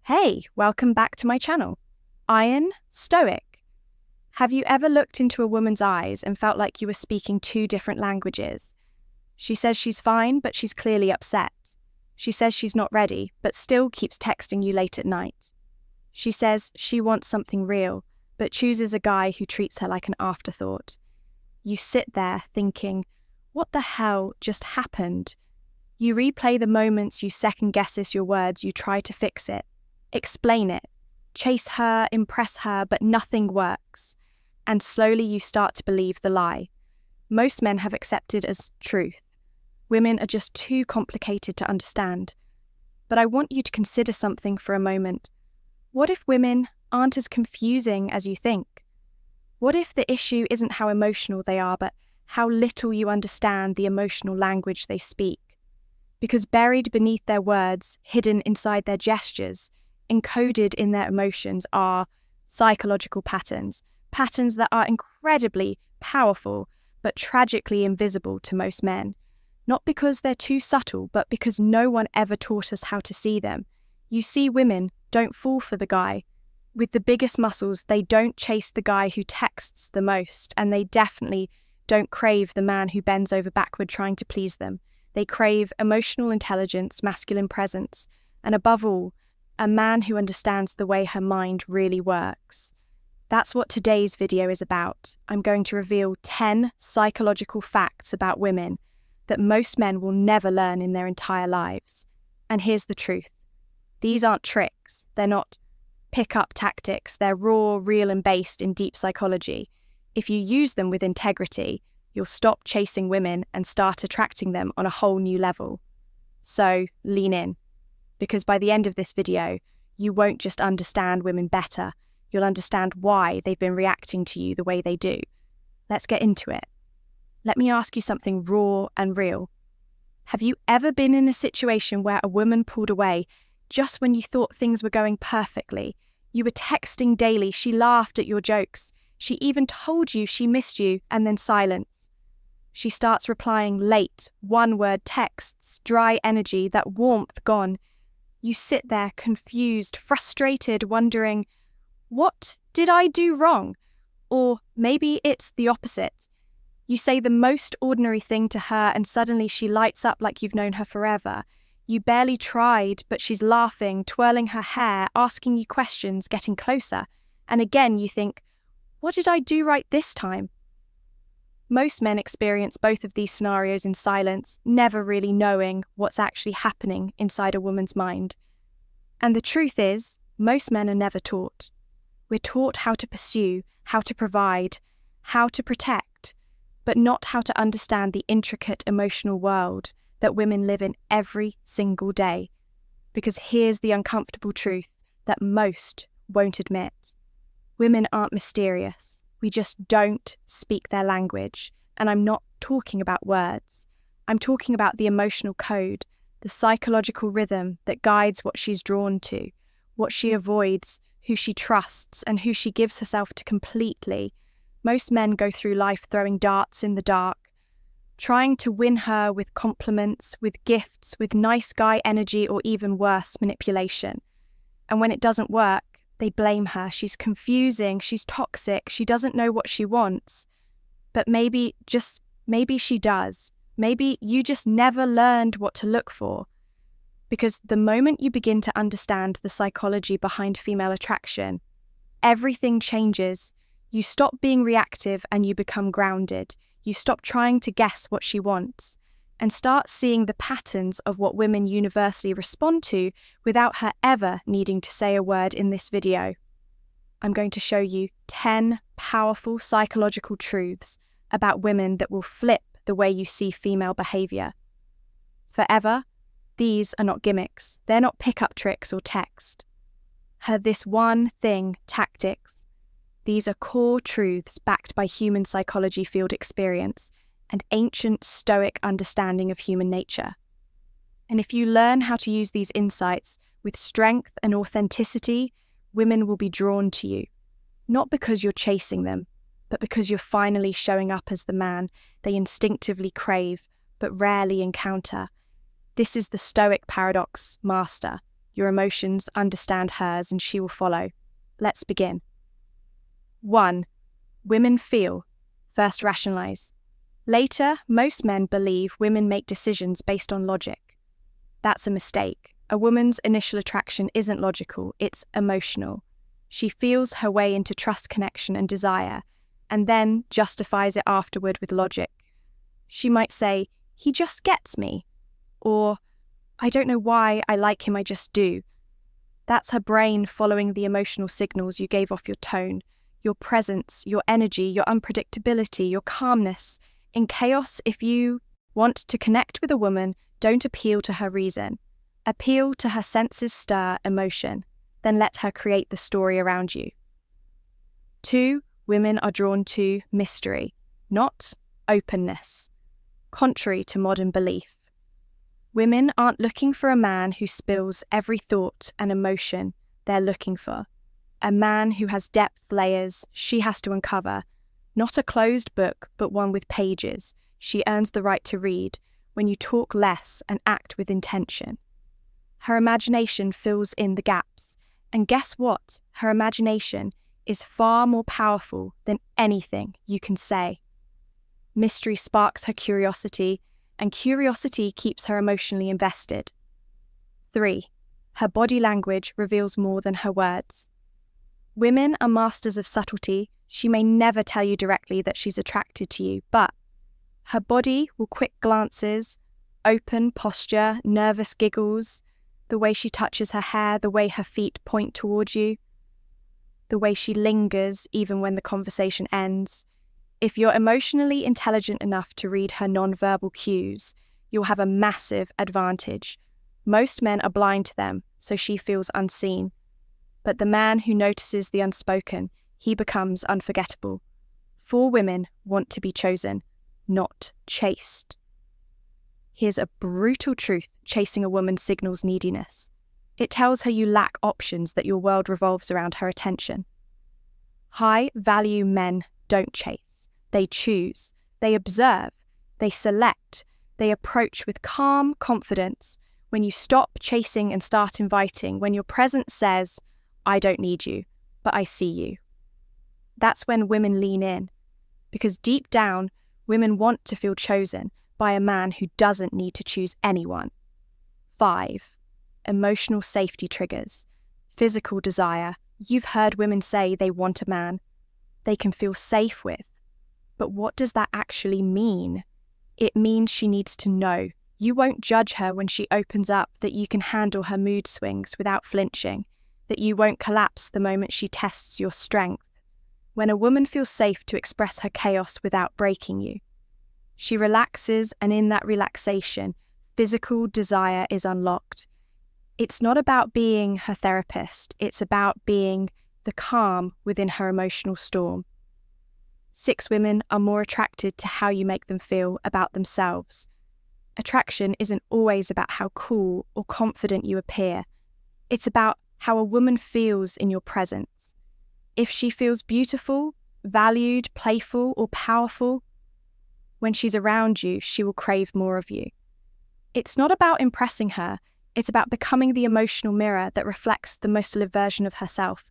Hey, welcome back to my channel. Iron Stoic. Have you ever looked into a woman's eyes and felt like you were speaking two different languages? She says she's fine, but she's clearly upset. She says she's not ready, but still keeps texting you late at night. She says she wants something real, but chooses a guy who treats her like an afterthought. You sit there thinking, what the hell just happened? You replay the moments, you second-guess your words, you try to fix it. Explain it, chase her, impress her, but nothing works. And slowly you start to believe the lie. Most men have accepted as truth. Women are just too complicated to understand. But I want you to consider something for a moment. What if women aren't as confusing as you think? What if the issue isn't how emotional they are, but how little you understand the emotional language they speak? Because buried beneath their words, hidden inside their gestures, encoded in their emotions are psychological patterns that are incredibly powerful but tragically invisible to most men. Not because they're too subtle, but because no one ever taught us how to see them. You see, women don't fall for the guy with the biggest muscles, they don't chase the guy who texts the most, and they definitely don't crave the man who bends over backward trying to please them. They crave emotional intelligence, masculine presence, and above all, a man who understands the way her mind really works. That's what today's video is about. I'm going to reveal 10 psychological facts about women that most men will never learn in their entire lives. And here's the truth. These aren't tricks. They're not pick-up tactics. They're raw, real, and based in deep psychology. If you use them with integrity, you'll stop chasing women and start attracting them on a whole new level. So lean in. Because by the end of this video, you won't just understand women better, you'll understand why they've been reacting to you the way they do. Let's get into it. Let me ask you something raw and real. Have you ever been in a situation where a woman pulled away just when you thought things were going perfectly? You were texting daily, she laughed at your jokes, she even told you she missed you, and then silence. She starts replying late, one-word texts, dry energy, that warmth gone. You sit there confused, frustrated, wondering, what did I do wrong? Or maybe it's the opposite. You say the most ordinary thing to her and suddenly she lights up like you've known her forever. You barely tried, but she's laughing, twirling her hair, asking you questions, getting closer. And again you think, what did I do right this time? Most men experience both of these scenarios in silence, never really knowing what's actually happening inside a woman's mind. And the truth is, most men are never taught. We're taught how to pursue, how to provide, how to protect, but not how to understand the intricate emotional world that women live in every single day. Because here's the uncomfortable truth that most won't admit. Women aren't mysterious. We just don't speak their language. And I'm not talking about words. I'm talking about the emotional code, the psychological rhythm that guides what she's drawn to, what she avoids, who she trusts, and who she gives herself to completely. Most men go through life throwing darts in the dark, trying to win her with compliments, with gifts, with nice guy energy, or even worse, manipulation. And when it doesn't work, they blame her. She's confusing, she's toxic, she doesn't know what she wants. But maybe she does. Maybe you just never learned what to look for. Because the moment you begin to understand the psychology behind female attraction, everything changes. You stop being reactive and you become grounded. You stop trying to guess what she wants and start seeing the patterns of what women universally respond to without her ever needing to say a word in this video. I'm going to show you 10 powerful psychological truths about women that will flip the way you see female behavior. Forever, these are not gimmicks. They're not pickup tricks or text. Her this one thing tactics. These are core truths backed by human psychology field experience and ancient Stoic understanding of human nature. And if you learn how to use these insights with strength and authenticity, women will be drawn to you. Not because you're chasing them, but because you're finally showing up as the man they instinctively crave but rarely encounter. This is the Stoic paradox, master. Your emotions understand hers and she will follow. Let's begin. 1. Women feel. First rationalize. Later, most men believe women make decisions based on logic. That's a mistake. A woman's initial attraction isn't logical, it's emotional. She feels her way into trust, connection, and desire, and then justifies it afterward with logic. She might say, "He just gets me," or "I don't know why I like him, I just do." That's her brain following the emotional signals you gave off your tone, your presence, your energy, your unpredictability, your calmness. In chaos, if you want to connect with a woman, don't appeal to her reason. Appeal to her senses, stir emotion. Then let her create the story around you. 2. Women are drawn to mystery, not openness. Contrary to modern belief. Women aren't looking for a man who spills every thought and emotion they're looking for. A man who has depth layers she has to uncover. Not a closed book, but one with pages she earns the right to read when you talk less and act with intention. Her imagination fills in the gaps. And guess what? Her imagination is far more powerful than anything you can say. Mystery sparks her curiosity, and curiosity keeps her emotionally invested. 3. Her body language reveals more than her words. Women are masters of subtlety. She may never tell you directly that she's attracted to you, but her body will quick glances, open posture, nervous giggles, the way she touches her hair, the way her feet point towards you, the way she lingers even when the conversation ends. If you're emotionally intelligent enough to read her non-verbal cues, you'll have a massive advantage. Most men are blind to them, so she feels unseen. But the man who notices the unspoken, he becomes unforgettable. 4 women want to be chosen, not chased. Here's a brutal truth chasing a woman signals neediness. It tells her you lack options, that your world revolves around her attention. High-value men don't chase. They choose. They observe. They select. They approach with calm confidence. When you stop chasing and start inviting, when your presence says, "I don't need you, but I see you." That's when women lean in. Because deep down, women want to feel chosen by a man who doesn't need to choose anyone. 5. Emotional safety triggers. Physical desire. You've heard women say they want a man they can feel safe with. But what does that actually mean? It means she needs to know. You won't judge her when she opens up, that you can handle her mood swings without flinching, that you won't collapse the moment she tests your strength. When a woman feels safe to express her chaos without breaking you, she relaxes, and in that relaxation, physical desire is unlocked. It's not about being her therapist, it's about being the calm within her emotional storm. 6 women are more attracted to how you make them feel about themselves. Attraction isn't always about how cool or confident you appear. It's about how a woman feels in your presence. If she feels beautiful, valued, playful, or powerful, when she's around you, she will crave more of you. It's not about impressing her, it's about becoming the emotional mirror that reflects the most live version of herself.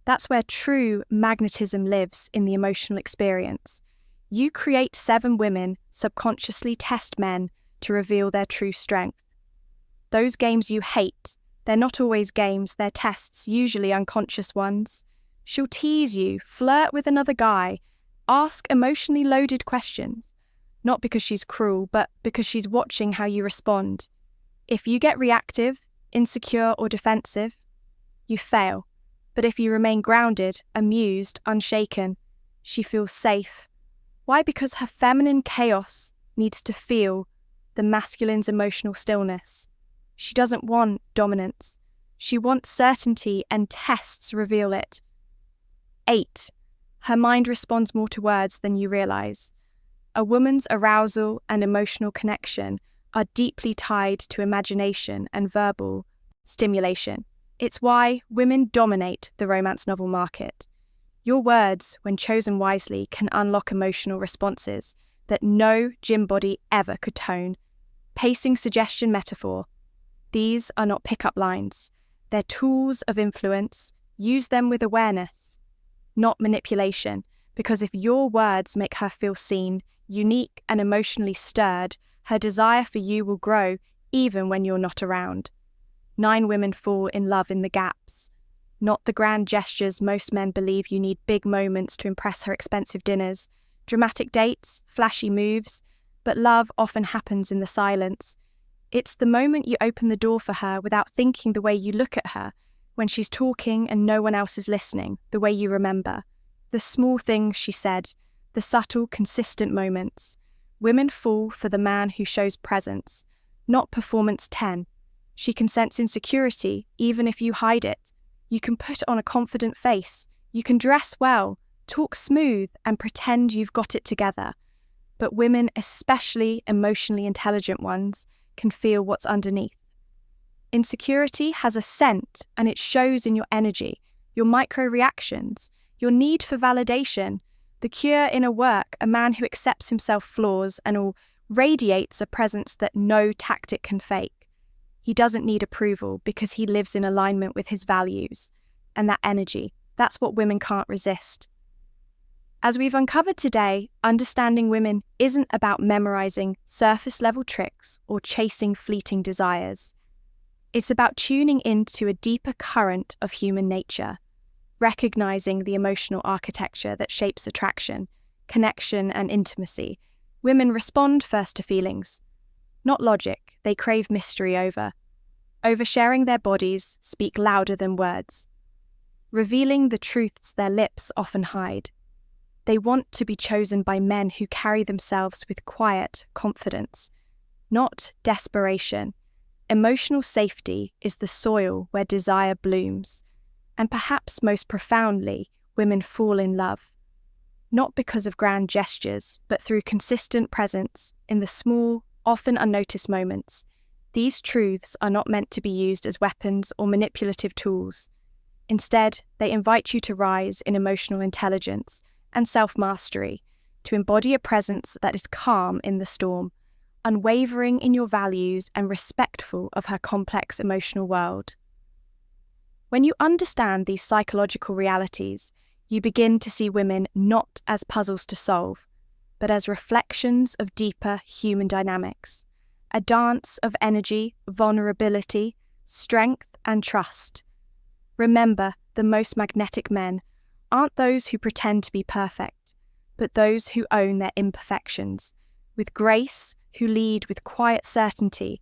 That's where true magnetism lives, in the emotional experience. You create 7 women subconsciously test men to reveal their true strength. Those games you hate, they're not always games, they're tests, usually unconscious ones. She'll tease you, flirt with another guy, ask emotionally loaded questions. Not because she's cruel, but because she's watching how you respond. If you get reactive, insecure, or defensive, you fail. But if you remain grounded, amused, unshaken, she feels safe. Why? Because her feminine chaos needs to feel the masculine's emotional stillness. She doesn't want dominance. She wants certainty, and tests reveal it. 8. Her mind responds more to words than you realize. A woman's arousal and emotional connection are deeply tied to imagination and verbal stimulation. It's why women dominate the romance novel market. Your words, when chosen wisely, can unlock emotional responses that no gym body ever could tone. Pacing, suggestion, metaphor. These are not pickup lines. They're tools of influence. Use them with awareness, not manipulation, because if your words make her feel seen, unique, and emotionally stirred, her desire for you will grow even when you're not around. 9 women fall in love in the gaps, not the grand gestures most men believe you need big moments to impress her expensive dinners, dramatic dates, flashy moves, but love often happens in the silence. It's the moment you open the door for her without thinking, the way you look at her, when she's talking and no one else is listening, the way you remember. The small things she said, the subtle, consistent moments. Women fall for the man who shows presence, not performance 10. She can sense insecurity, even if you hide it. You can put on a confident face. You can dress well, talk smooth, and pretend you've got it together. But women, especially emotionally intelligent ones, can feel what's underneath. Insecurity has a scent, and it shows in your energy, your micro-reactions, your need for validation. The cure inner work, a man who accepts himself flaws and all radiates a presence that no tactic can fake. He doesn't need approval because he lives in alignment with his values. And that energy, that's what women can't resist. As we've uncovered today, understanding women isn't about memorizing surface-level tricks or chasing fleeting desires. It's about tuning into a deeper current of human nature, recognizing the emotional architecture that shapes attraction, connection, and intimacy. Women respond first to feelings, not logic. They crave mystery over. Oversharing their bodies speak louder than words, revealing the truths their lips often hide. They want to be chosen by men who carry themselves with quiet confidence, not desperation. Emotional safety is the soil where desire blooms. And perhaps most profoundly, women fall in love, not because of grand gestures, but through consistent presence in the small, often unnoticed moments. These truths are not meant to be used as weapons or manipulative tools. Instead, they invite you to rise in emotional intelligence and self-mastery, to embody a presence that is calm in the storm, unwavering in your values and respectful of her complex emotional world. When you understand these psychological realities, you begin to see women not as puzzles to solve, but as reflections of deeper human dynamics, a dance of energy, vulnerability, strength, and trust. Remember, the most magnetic men aren't those who pretend to be perfect, but those who own their imperfections, with grace, who lead with quiet certainty,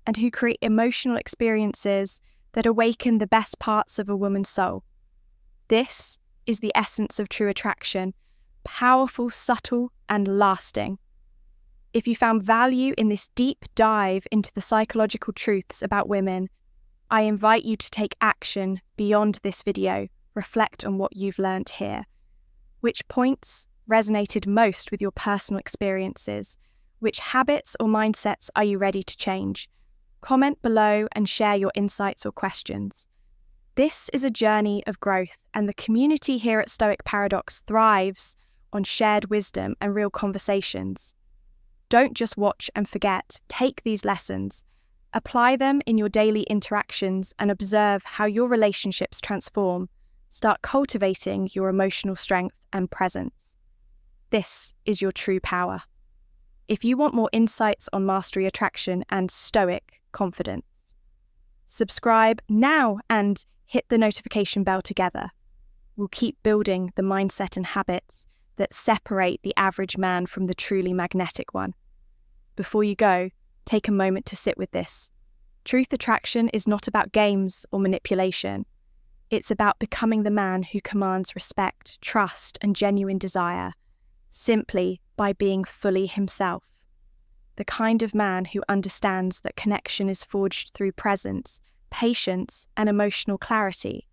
and who create emotional experiences that awaken the best parts of a woman's soul. This is the essence of true attraction, powerful, subtle, and lasting. If you found value in this deep dive into the psychological truths about women, I invite you to take action beyond this video. Reflect on what you've learnt here. Which points resonated most with your personal experiences? Which habits or mindsets are you ready to change? Comment below and share your insights or questions. This is a journey of growth, and the community here at Stoic Paradox thrives on shared wisdom and real conversations. Don't just watch and forget. Take these lessons, apply them in your daily interactions, and observe how your relationships transform. Start cultivating your emotional strength and presence. This is your true power. If you want more insights on mastery attraction and Stoic confidence, subscribe now and hit the notification bell together. We'll keep building the mindset and habits that separate the average man from the truly magnetic one. Before you go, take a moment to sit with this. Truth attraction is not about games or manipulation. It's about becoming the man who commands respect, trust, and genuine desire, simply by being fully himself. The kind of man who understands that connection is forged through presence, patience, and emotional clarity.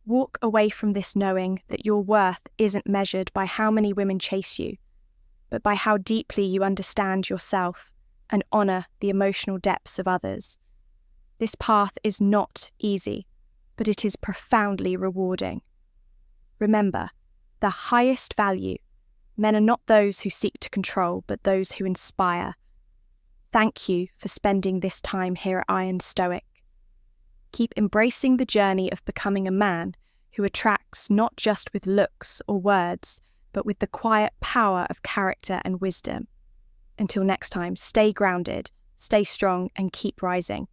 Walk away from this knowing that your worth isn't measured by how many women chase you, but by how deeply you understand yourself and honor the emotional depths of others. This path is not easy, but it is profoundly rewarding. Remember, the highest value, men are not those who seek to control, but those who inspire. Thank you for spending this time here at Iron Stoic. Keep embracing the journey of becoming a man who attracts not just with looks or words, but with the quiet power of character and wisdom. Until next time, stay grounded, stay strong, and keep rising.